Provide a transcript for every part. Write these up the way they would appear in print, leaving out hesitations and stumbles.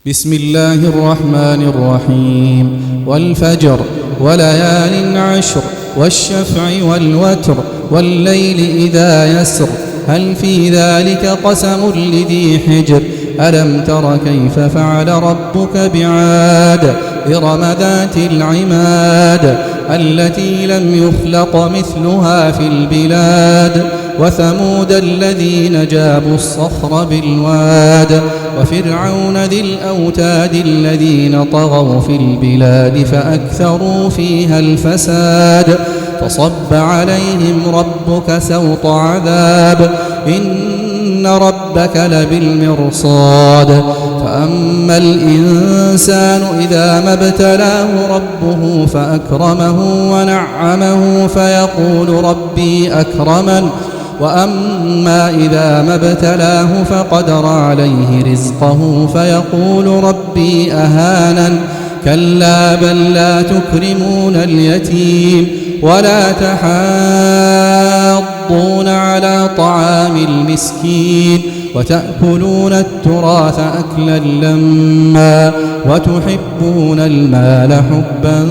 بسم الله الرحمن الرحيم والفجر وليال عشر والشفع والوتر والليل إذا يسر هل في ذلك قسم لذي حجر ألم تر كيف فعل ربك بعاد إرم ذات العماد التي لم يخلق مثلها في البلاد وثمود الذين جابوا الصخر بالواد وفرعون ذي الأوتاد الذين طغوا في البلاد فأكثروا فيها الفساد فصب عليهم ربك سوط عذاب إن ربك لبالمرصاد فأما الإنسان إذا ما ابتلاه ربه فأكرمه ونعمه فيقول ربي أكرمن وأما إذا ما ابتلاه فقدر عليه رزقه فيقول ربي أهانن كلا بل لا تكرمون اليتيم ولا تحاضون على طعام المسكين وتأكلون التراث أكلا لما وتحبون المال حبا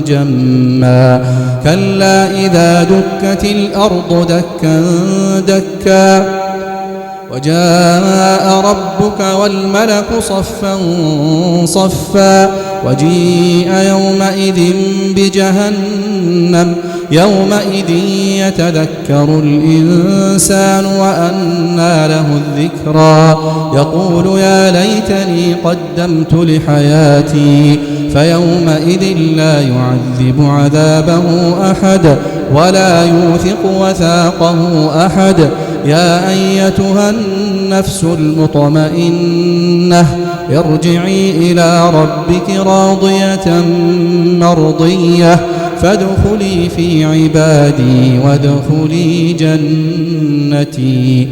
جما كلا إذا دكت الأرض دكا دكا وجاء ربك والملك صفا صفا وجيء يومئذ بجهنم يومئذ يتذكر الإنسان وأنى له الذكرى يقول يا ليتني قدمت لحياتي فيومئذ لا يعذب عذابه أحد ولا يوثق وثاقه أحد يا أيتها النفس المطمئنة ارجعي إلى ربك راضية مرضية فادخلي في عبادي وادخلي جنتي.